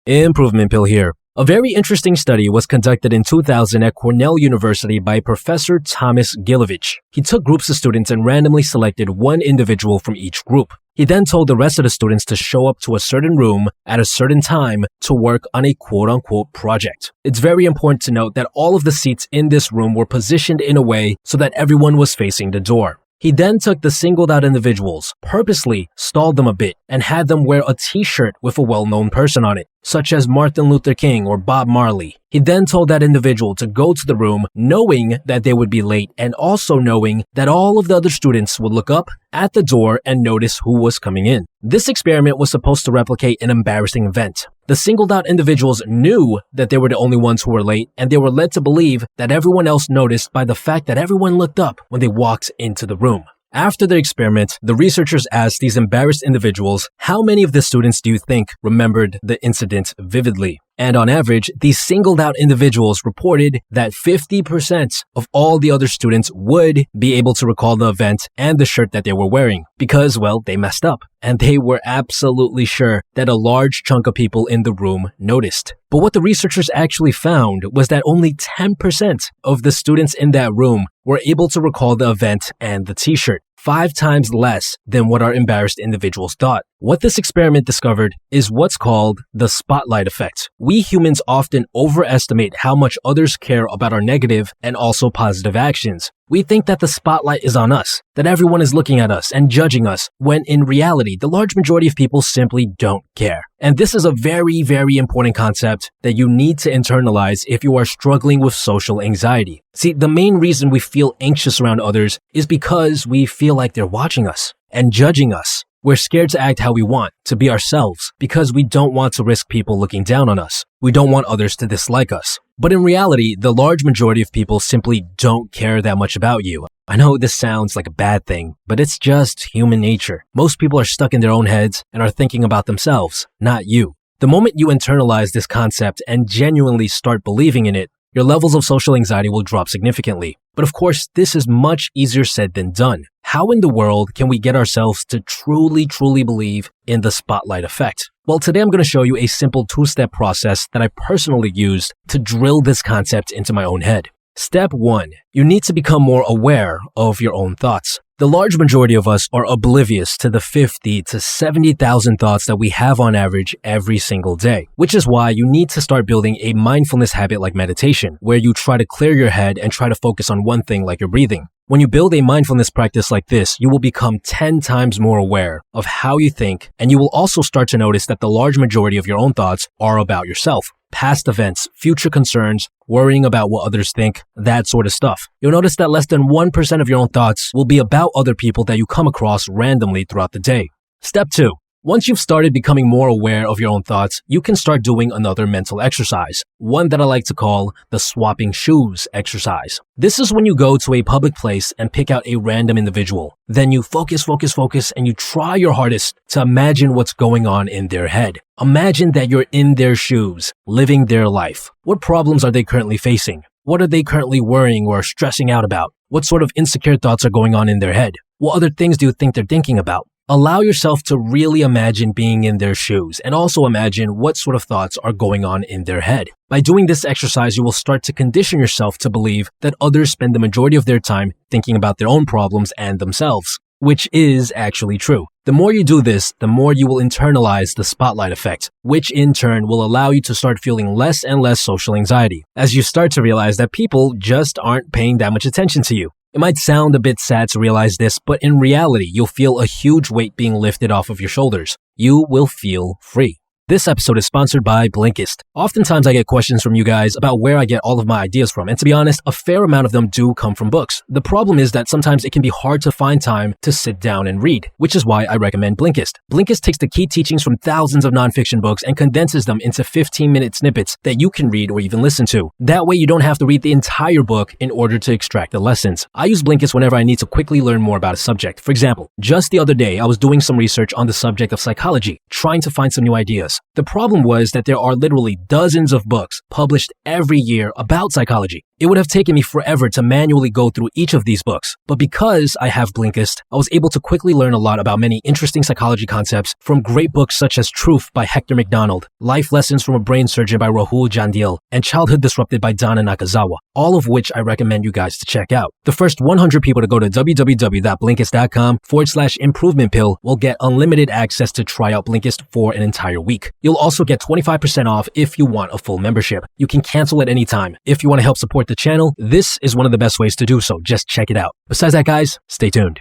Improvement Pill here. A very interesting study was conducted in 2000 at Cornell University by Professor Thomas Gilovich. He took groups of students and randomly selected one individual from each group. He then told the rest of the students to show up to a certain room at a certain time to work on a quote-unquote project. It's very important to note that all of the seats in this room were positioned in a way so that everyone was facing the door. He then took the singled out individuals, purposely stalled them a bit, and had them wear a t-shirt with a well-known person on it, such as Martin Luther King or Bob Marley. He then told that individual to go to the room knowing that they would be late and also knowing that all of the other students would look up at the door and notice who was coming in. This experiment was supposed to replicate an embarrassing event. The singled out individuals knew that they were the only ones who were late, and they were led to believe that everyone else noticed by the fact that everyone looked up when they walked into the room. After the experiment, the researchers asked these embarrassed individuals, how many of the students do you think remembered the incident vividly? And on average, these singled out individuals reported that 50% of all the other students would be able to recall the event and the shirt that they were wearing because, well, they messed up. And they were absolutely sure that a large chunk of people in the room noticed. But what the researchers actually found was that only 10% of the students in that room were able to recall the event and the t-shirt, 5 times less than what our embarrassed individuals thought. What this experiment discovered is what's called the spotlight effect. We humans often overestimate how much others care about our negative and also positive actions. We think that the spotlight is on us, that everyone is looking at us and judging us, when in reality, the large majority of people simply don't care. And this is a very, very important concept that you need to internalize if you are struggling with social anxiety. See, the main reason we feel anxious around others is because we feel like they're watching us and judging us. We're scared to act how we want, to be ourselves, because we don't want to risk people looking down on us. We don't want others to dislike us. But in reality, the large majority of people simply don't care that much about you. I know this sounds like a bad thing, but it's just human nature. Most people are stuck in their own heads and are thinking about themselves, not you. The moment you internalize this concept and genuinely start believing in it, your levels of social anxiety will drop significantly. But of course, this is much easier said than done. How in the world can we get ourselves to truly believe in the spotlight effect? Well, today I'm going to show you a simple 2-step process that I personally used to drill this concept into my own head. Step 1. You need to become more aware of your own thoughts. The large majority of us are oblivious to the 50 to 70,000 thoughts that we have on average every single day, which is why you need to start building a mindfulness habit like meditation, where you try to clear your head and try to focus on one thing like your breathing. When you build a mindfulness practice like this, you will become 10 times more aware of how you think, and you will also start to notice that the large majority of your own thoughts are about yourself. Past events, future concerns, worrying about what others think, that sort of stuff. You'll notice that less than 1% of your own thoughts will be about other people that you come across randomly throughout the day. Step 2. Once you've started becoming more aware of your own thoughts, you can start doing another mental exercise, one that I like to call the swapping shoes exercise. This is when you go to a public place and pick out a random individual. Then you focus, and you try your hardest to imagine what's going on in their head. Imagine that you're in their shoes, living their life. What problems are they currently facing? What are they currently worrying or stressing out about? What sort of insecure thoughts are going on in their head? What other things do you think they're thinking about? Allow yourself to really imagine being in their shoes and also imagine what sort of thoughts are going on in their head. By doing this exercise, you will start to condition yourself to believe that others spend the majority of their time thinking about their own problems and themselves, which is actually true. The more you do this, the more you will internalize the spotlight effect, which in turn will allow you to start feeling less and less social anxiety, as you start to realize that people just aren't paying that much attention to you. It might sound a bit sad to realize this, but in reality, you'll feel a huge weight being lifted off of your shoulders. You will feel free. This episode is sponsored by Blinkist. Oftentimes I get questions from you guys about where I get all of my ideas from, and to be honest, a fair amount of them do come from books. The problem is that sometimes it can be hard to find time to sit down and read, which is why I recommend Blinkist. Blinkist takes the key teachings from thousands of nonfiction books and condenses them into 15-minute snippets that you can read or even listen to. That way you don't have to read the entire book in order to extract the lessons. I use Blinkist whenever I need to quickly learn more about a subject. For example, just the other day, I was doing some research on the subject of psychology, trying to find some new ideas. The problem was that there are literally dozens of books published every year about psychology. It would have taken me forever to manually go through each of these books, but because I have Blinkist, I was able to quickly learn a lot about many interesting psychology concepts from great books such as Truth by Hector MacDonald, Life Lessons from a Brain Surgeon by Rahul Jandil, and Childhood Disrupted by Donna Nakazawa, all of which I recommend you guys to check out. The first 100 people to go to www.blinkist.com/improvement pill will get unlimited access to try out Blinkist for an entire week. You'll also get 25% off if you want a full membership. You can cancel at any time. If you want to help support the channel, this is one of the best ways to do so. Just check it out. Besides that, guys, stay tuned.